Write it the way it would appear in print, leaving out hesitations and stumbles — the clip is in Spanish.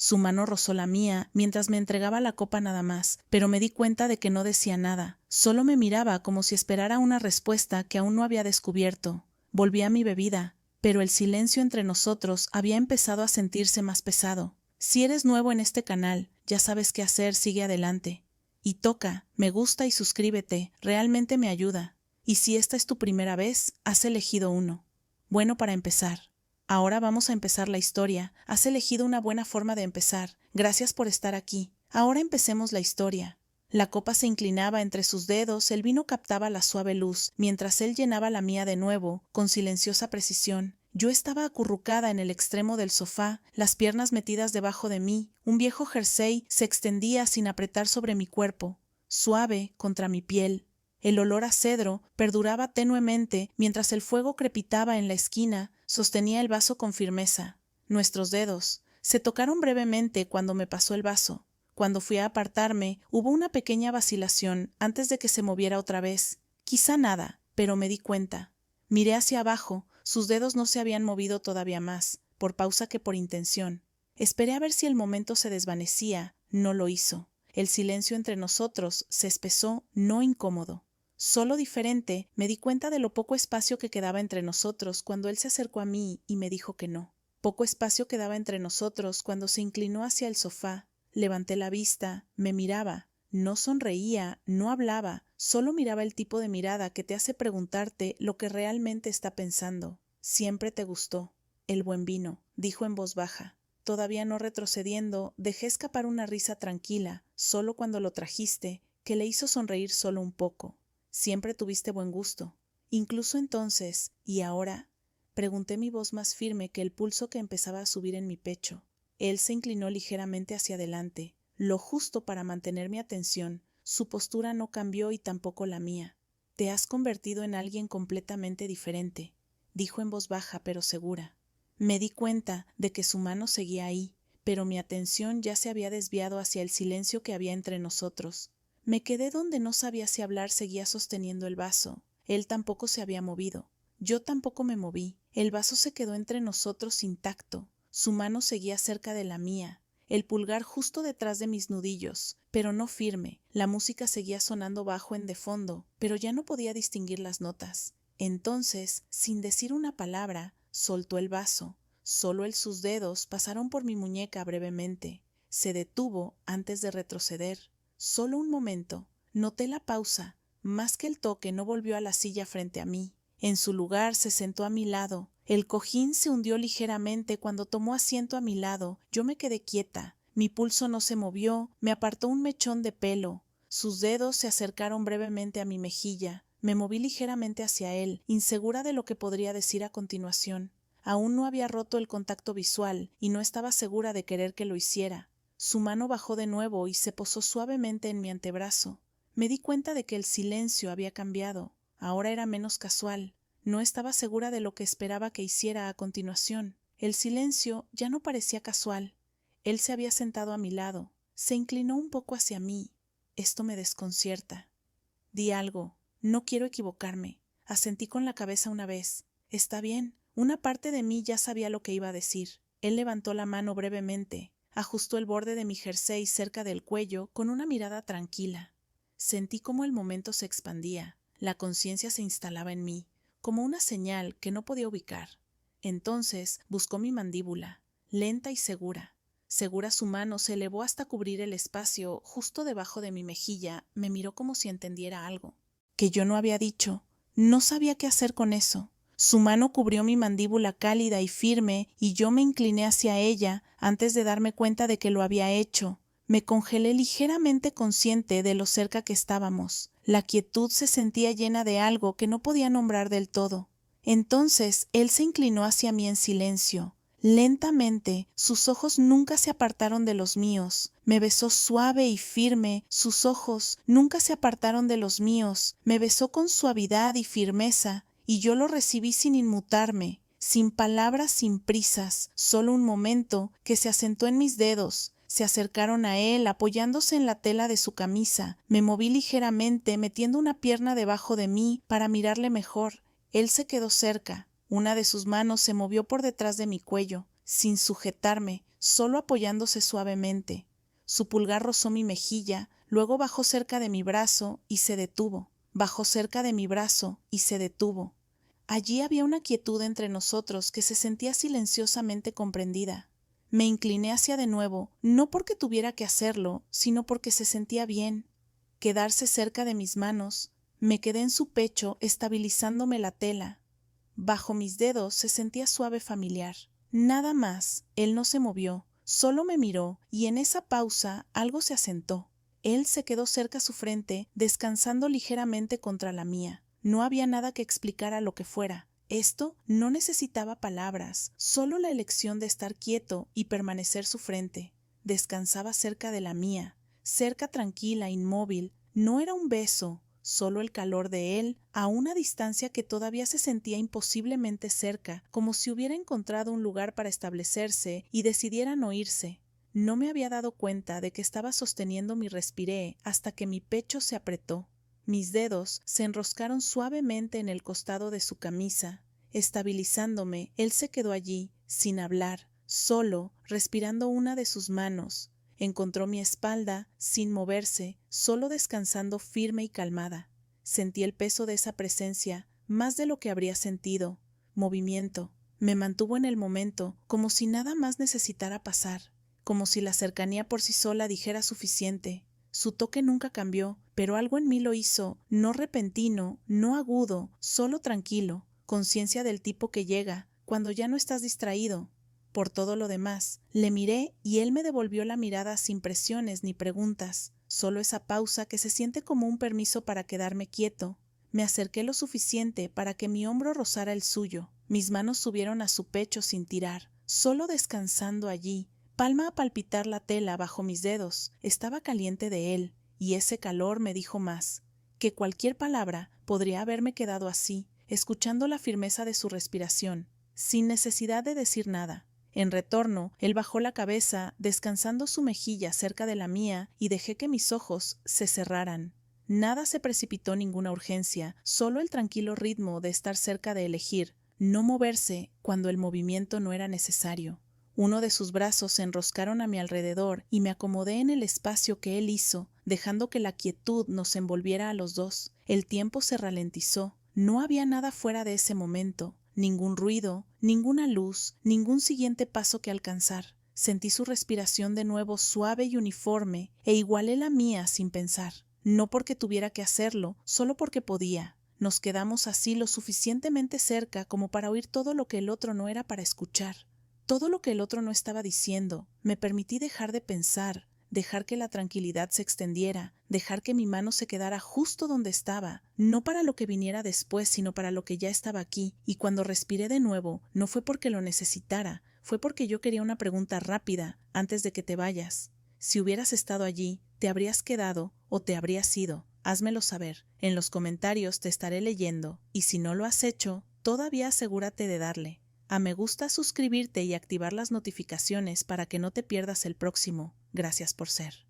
Su mano rozó la mía mientras me entregaba la copa nada más, pero me di cuenta de que no decía nada. Solo me miraba como si esperara una respuesta que aún no había descubierto. Volví a mi bebida, pero el silencio entre nosotros había empezado a sentirse más pesado. Si eres nuevo en este canal, ya sabes qué hacer, sigue adelante. Y toca, me gusta y suscríbete, realmente me ayuda. Y si esta es tu primera vez, has elegido uno. Bueno, para empezar. Ahora vamos a empezar la historia. Has elegido una buena forma de empezar. Gracias por estar aquí. Ahora empecemos la historia. La copa se inclinaba entre sus dedos, el vino captaba la suave luz, mientras él llenaba la mía de nuevo, con silenciosa precisión. Yo estaba acurrucada en el extremo del sofá, las piernas metidas debajo de mí. Un viejo jersey se extendía sin apretar sobre mi cuerpo, suave contra mi piel. El olor a cedro perduraba tenuemente mientras el fuego crepitaba en la esquina. Sostenía el vaso con firmeza. Nuestros dedos se tocaron brevemente cuando me pasó el vaso. Cuando fui a apartarme, hubo una pequeña vacilación antes de que se moviera otra vez. Quizá nada, pero me di cuenta. Miré hacia abajo, sus dedos no se habían movido todavía más, por pausa que por intención. Esperé a ver si el momento se desvanecía, no lo hizo. El silencio entre nosotros se espesó, no incómodo. Solo diferente, me di cuenta de lo poco espacio que quedaba entre nosotros cuando él se acercó a mí y me dijo que no. Poco espacio quedaba entre nosotros cuando se inclinó hacia el sofá. Levanté la vista, me miraba. No sonreía, no hablaba, solo miraba el tipo de mirada que te hace preguntarte lo que realmente está pensando. Siempre te gustó. El buen vino, dijo en voz baja. Todavía no retrocediendo, dejé escapar una risa tranquila, solo cuando lo trajiste, que le hizo sonreír solo un poco. Siempre tuviste buen gusto. Incluso entonces, ¿y ahora? Pregunté, mi voz más firme que el pulso que empezaba a subir en mi pecho. Él se inclinó ligeramente hacia adelante, lo justo para mantener mi atención. Su postura no cambió y tampoco la mía. Te has convertido en alguien completamente diferente, dijo en voz baja pero segura. Me di cuenta de que su mano seguía ahí, pero mi atención ya se había desviado hacia el silencio que había entre nosotros. Me quedé donde no sabía si hablar. Seguía sosteniendo el vaso. Él tampoco se había movido. Yo tampoco me moví. El vaso se quedó entre nosotros intacto. Su mano seguía cerca de la mía, el pulgar justo detrás de mis nudillos, pero no firme. La música seguía sonando bajo en de fondo, pero ya no podía distinguir las notas. Entonces, sin decir una palabra, soltó el vaso. Solo sus dedos pasaron por mi muñeca brevemente. Se detuvo antes de retroceder. Solo un momento. Noté la pausa. Más que el toque, no volvió a la silla frente a mí. En su lugar se sentó a mi lado. El cojín se hundió ligeramente cuando tomó asiento a mi lado. Yo me quedé quieta. Mi pulso no se movió. Me apartó un mechón de pelo. Sus dedos se acercaron brevemente a mi mejilla. Me moví ligeramente hacia él, insegura de lo que podría decir a continuación. Aún no había roto el contacto visual y no estaba segura de querer que lo hiciera. Su mano bajó de nuevo y se posó suavemente en mi antebrazo. Me di cuenta de que el silencio había cambiado. Ahora era menos casual. No estaba segura de lo que esperaba que hiciera a continuación. El silencio ya no parecía casual. Él se había sentado a mi lado. Se inclinó un poco hacia mí. Esto me desconcierta. Di algo. No quiero equivocarme. Asentí con la cabeza una vez. Está bien. Una parte de mí ya sabía lo que iba a decir. Él levantó la mano brevemente. Ajustó el borde de mi jersey cerca del cuello con una mirada tranquila. Sentí cómo el momento se expandía. La conciencia se instalaba en mí, como una señal que no podía ubicar. Entonces buscó mi mandíbula, lenta y segura. Segura su mano se elevó hasta cubrir el espacio justo debajo de mi mejilla. Me miró como si entendiera algo que yo no había dicho. No sabía qué hacer con eso. Su mano cubrió mi mandíbula cálida y firme y yo me incliné hacia ella antes de darme cuenta de que lo había hecho. Me congelé ligeramente, consciente de lo cerca que estábamos. La quietud se sentía llena de algo que no podía nombrar del todo. Entonces él se inclinó hacia mí en silencio. Lentamente, sus ojos nunca se apartaron de los míos. Me besó suave y firme. Sus ojos nunca se apartaron de los míos. Me besó con suavidad y firmeza, y yo lo recibí sin inmutarme, sin palabras, sin prisas. Solo un momento que se asentó en mis dedos. Se acercaron a él, apoyándose en la tela de su camisa. Me moví ligeramente, metiendo una pierna debajo de mí para mirarle mejor. Él se quedó cerca. Una de sus manos se movió por detrás de mi cuello, sin sujetarme, solo apoyándose suavemente. Su pulgar rozó mi mejilla, luego bajó cerca de mi brazo y se detuvo. Bajó cerca de mi brazo y se detuvo. Allí había una quietud entre nosotros que se sentía silenciosamente comprendida. Me incliné hacia de nuevo, no porque tuviera que hacerlo, sino porque se sentía bien. Quedarse cerca de mis manos, me quedé en su pecho estabilizándome la tela. Bajo mis dedos se sentía suave familiar. Nada más, él no se movió, solo me miró y en esa pausa algo se asentó. Él se quedó cerca a su frente, descansando ligeramente contra la mía. No había nada que explicara lo que fuera. Esto no necesitaba palabras, solo la elección de estar quieto y permanecer su frente. Descansaba cerca de la mía, cerca, tranquila, inmóvil. No era un beso, solo el calor de él, a una distancia que todavía se sentía imposiblemente cerca, como si hubiera encontrado un lugar para establecerse y decidieran oírse. No me había dado cuenta de que estaba sosteniendo mi respiré hasta que mi pecho se apretó. Mis dedos se enroscaron suavemente en el costado de su camisa. Estabilizándome, él se quedó allí, sin hablar, solo, respirando una de sus manos. Encontró mi espalda, sin moverse, solo descansando firme y calmada. Sentí el peso de esa presencia, más de lo que habría sentido. Movimiento. Me mantuvo en el momento, como si nada más necesitara pasar, como si la cercanía por sí sola dijera suficiente. Su toque nunca cambió, pero algo en mí lo hizo, no repentino, no agudo, solo tranquilo, conciencia del tipo que llega, cuando ya no estás distraído. Por todo lo demás, le miré y él me devolvió la mirada sin presiones ni preguntas, solo esa pausa que se siente como un permiso para quedarme quieto. Me acerqué lo suficiente para que mi hombro rozara el suyo. Mis manos subieron a su pecho sin tirar, solo descansando allí, palma a palpitar la tela bajo mis dedos. Estaba caliente de él, y ese calor me dijo más, que cualquier palabra. Podría haberme quedado así, escuchando la firmeza de su respiración, sin necesidad de decir nada. En retorno, él bajó la cabeza, descansando su mejilla cerca de la mía, y dejé que mis ojos se cerraran. Nada se precipitó, ninguna urgencia, solo el tranquilo ritmo de estar cerca, de elegir, no moverse cuando el movimiento no era necesario. Uno de sus brazos se enroscaron a mi alrededor y me acomodé en el espacio que él hizo, dejando que la quietud nos envolviera a los dos. El tiempo se ralentizó. No había nada fuera de ese momento. Ningún ruido, ninguna luz, ningún siguiente paso que alcanzar. Sentí su respiración de nuevo suave y uniforme, e igualé la mía sin pensar. No porque tuviera que hacerlo, solo porque podía. Nos quedamos así lo suficientemente cerca como para oír todo lo que el otro no era para escuchar. Todo lo que el otro no estaba diciendo. Me permití dejar de pensar, dejar que la tranquilidad se extendiera, dejar que mi mano se quedara justo donde estaba, no para lo que viniera después, sino para lo que ya estaba aquí. Y cuando respiré de nuevo, no fue porque lo necesitara, fue porque yo quería una pregunta rápida, antes de que te vayas. Si hubieras estado allí, ¿te habrías quedado o te habrías ido? Házmelo saber. En los comentarios te estaré leyendo, y si no lo has hecho, todavía asegúrate de darle a me gusta, suscribirte y activar las notificaciones para que no te pierdas el próximo. Gracias por ser.